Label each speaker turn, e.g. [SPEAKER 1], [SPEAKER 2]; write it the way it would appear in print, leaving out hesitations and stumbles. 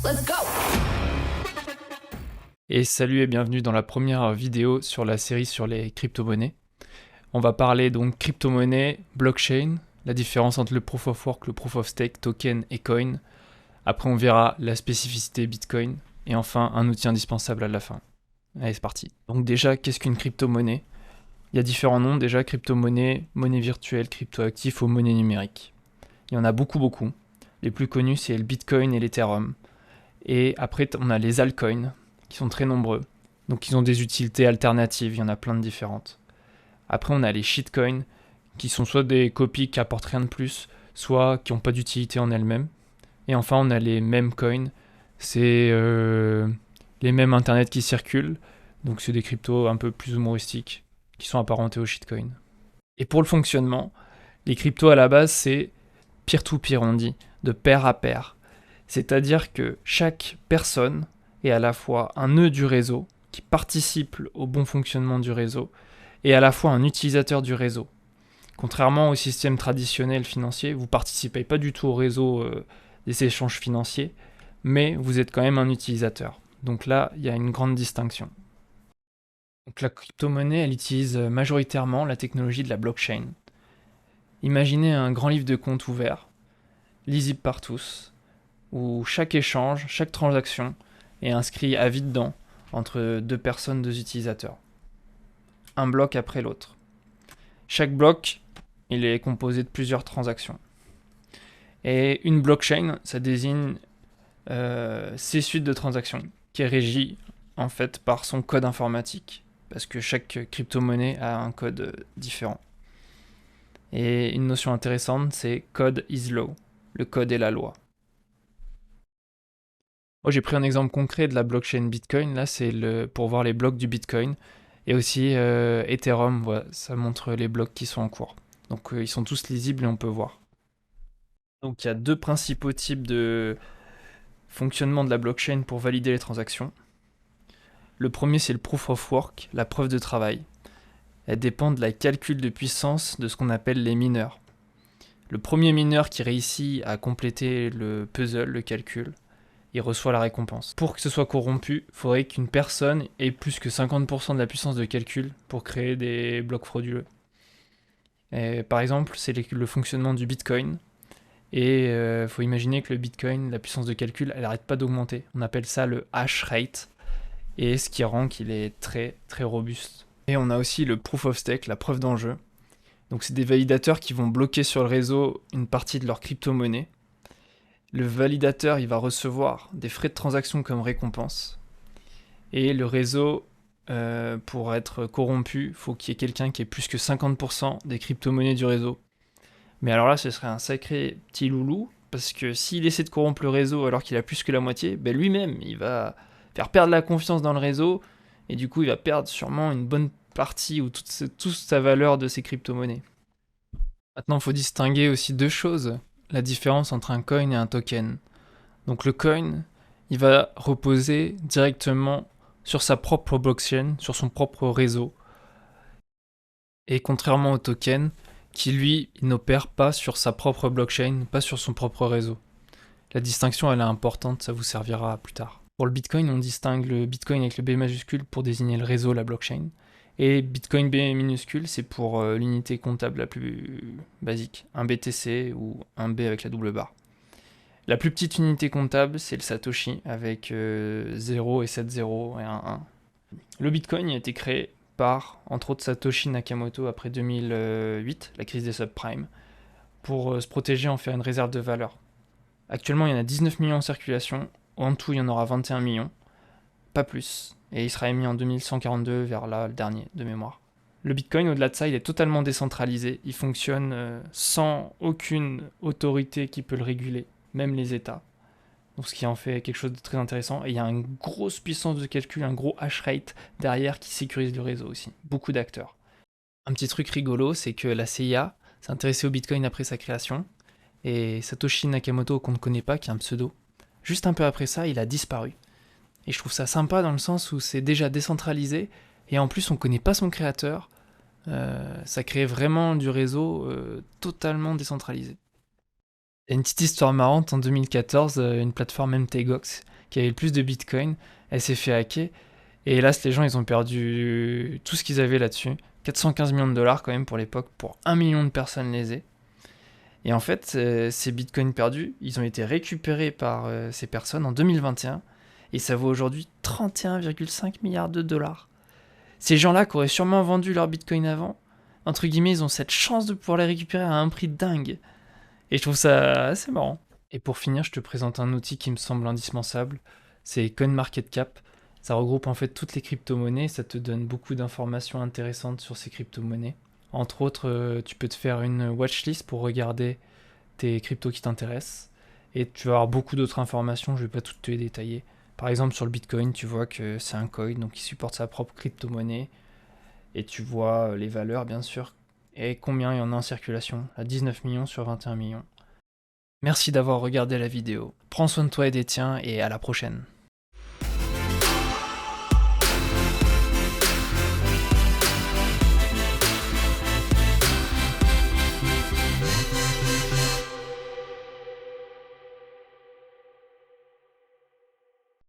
[SPEAKER 1] Let's go!
[SPEAKER 2] Et salut et bienvenue dans la première vidéo sur la série sur les crypto-monnaies. On va parler donc crypto-monnaie, blockchain, la différence entre le proof of work, le proof of stake, token et coin. Après on verra la spécificité Bitcoin et enfin un outil indispensable à la fin. Allez, c'est parti. Donc déjà, qu'est-ce qu'une crypto-monnaie? Il y a différents noms déjà, crypto-monnaie, monnaie virtuelle, crypto-actif ou monnaie numérique. Il y en a beaucoup. Les plus connus c'est le Bitcoin et l'Ethereum. Et après on a les altcoins qui sont très nombreux. Donc ils ont des utilités alternatives, il y en a plein de différentes. Après on a les shitcoins qui sont soit des copies qui apportent rien de plus, soit qui n'ont pas d'utilité en elles-mêmes. Et enfin on a les meme coins, c'est les mêmes internet qui circulent, donc c'est des cryptos un peu plus humoristiques qui sont apparentés aux shitcoins. Et pour le fonctionnement, les cryptos à la base c'est peer-to-peer, on dit, de pair à pair. C'est-à-dire que chaque personne est à la fois un nœud du réseau qui participe au bon fonctionnement du réseau et à la fois un utilisateur du réseau. Contrairement au système traditionnel financier, vous ne participez pas du tout au réseau des échanges financiers, mais vous êtes quand même un utilisateur. Donc là, il y a une grande distinction. Donc la crypto-monnaie, elle utilise majoritairement la technologie de la blockchain. Imaginez un grand livre de compte ouvert, lisible par tous, où chaque échange, chaque transaction est inscrit à vie dedans entre deux personnes, deux utilisateurs. Un bloc après l'autre. Chaque bloc, il est composé de plusieurs transactions. Et une blockchain, ça désigne ces suites de transactions qui est régie en fait par son code informatique, parce que chaque crypto-monnaie a un code différent. Et une notion intéressante, c'est code is law. Le code est la loi. Moi, j'ai pris un exemple concret de la blockchain Bitcoin. Là, c'est pour voir les blocs du Bitcoin. Et aussi Ethereum, voilà, ça montre les blocs qui sont en cours. Donc, ils sont tous lisibles et on peut voir. Donc, il y a deux principaux types de fonctionnement de la blockchain pour valider les transactions. Le premier, c'est le proof of work, la preuve de travail. Elle dépend de la calcul de puissance de ce qu'on appelle les mineurs. Le premier mineur qui réussit à compléter le puzzle, le calcul, il reçoit la récompense. Pour que ce soit corrompu, il faudrait qu'une personne ait plus que 50% de la puissance de calcul pour créer des blocs frauduleux. Et par exemple, c'est le fonctionnement du Bitcoin. Et faut imaginer que le Bitcoin, la puissance de calcul, elle n'arrête pas d'augmenter. On appelle ça le hash rate. Et ce qui rend qu'il est très robuste. Et on a aussi le proof of stake, la preuve d'enjeu. Donc c'est des validateurs qui vont bloquer sur le réseau une partie de leur crypto-monnaie. Le validateur, il va recevoir des frais de transaction comme récompense. Et le réseau, pour être corrompu, il faut qu'il y ait quelqu'un qui ait plus que 50% des crypto-monnaies du réseau. Mais alors là, ce serait un sacré petit loulou, parce que s'il essaie de corrompre le réseau alors qu'il a plus que la moitié, ben lui-même, il va faire perdre la confiance dans le réseau, et du coup, il va perdre sûrement une bonne partie ou toute sa valeur de ses crypto-monnaies. Maintenant, il faut distinguer aussi deux choses. La différence entre un coin et un token. Donc le coin, il va reposer directement sur sa propre blockchain, sur son propre réseau. Et contrairement au token, qui lui n'opère pas sur sa propre blockchain, pas sur son propre réseau. La distinction, elle est importante, ça vous servira plus tard. Pour le Bitcoin, on distingue le Bitcoin avec le B majuscule pour désigner le réseau, la blockchain. Et Bitcoin B minuscule, c'est pour l'unité comptable la plus basique, un BTC ou un B avec la double barre. La plus petite unité comptable, c'est le Satoshi, avec 0 et 7 0 et 1 1. Le Bitcoin a été créé par, entre autres, Satoshi Nakamoto après 2008, la crise des subprimes, pour se protéger et en faire une réserve de valeur. Actuellement, il y en a 19 millions en circulation, en tout, il y en aura 21 millions, pas plus. Et il sera émis en 2142 vers là, le dernier de mémoire. Le Bitcoin, au-delà de ça, il est totalement décentralisé. Il fonctionne sans aucune autorité qui peut le réguler, même les États. Donc ce qui en fait quelque chose de très intéressant. Et il y a une grosse puissance de calcul, un gros hash rate derrière qui sécurise le réseau aussi. Beaucoup d'acteurs. Un petit truc rigolo, c'est que la CIA s'est intéressée au Bitcoin après sa création. Et Satoshi Nakamoto, qu'on ne connaît pas, qui est un pseudo, juste un peu après ça, il a disparu. Et je trouve ça sympa dans le sens où c'est déjà décentralisé, et en plus on ne connaît pas son créateur. Ça crée vraiment du réseau totalement décentralisé. Et une petite histoire marrante, en 2014, une plateforme MTGOX qui avait le plus de Bitcoin, elle s'est fait hacker. Et hélas, les gens, ils ont perdu tout ce qu'ils avaient là-dessus. 415 millions de dollars quand même pour l'époque, pour 1 million de personnes lésées. Et en fait, ces bitcoins perdus, ils ont été récupérés par ces personnes en 2021. Et ça vaut aujourd'hui 31,5 milliards de dollars. Ces gens-là qui auraient sûrement vendu leurs bitcoins avant, entre guillemets, ils ont cette chance de pouvoir les récupérer à un prix dingue. Et je trouve ça assez marrant. Et pour finir, je te présente un outil qui me semble indispensable. C'est CoinMarketCap. Ça regroupe en fait toutes les crypto-monnaies. Ça te donne beaucoup d'informations intéressantes sur ces crypto-monnaies. Entre autres, tu peux te faire une watchlist pour regarder tes cryptos qui t'intéressent. Et tu vas avoir beaucoup d'autres informations, je ne vais pas toutes te les détailler. Par exemple, sur le Bitcoin, tu vois que c'est un coin, donc il supporte sa propre crypto-monnaie. Et tu vois les valeurs, bien sûr, et combien il y en a en circulation, à 19 millions sur 21 millions. Merci d'avoir regardé la vidéo. Prends soin de toi et des tiens, et à la prochaine.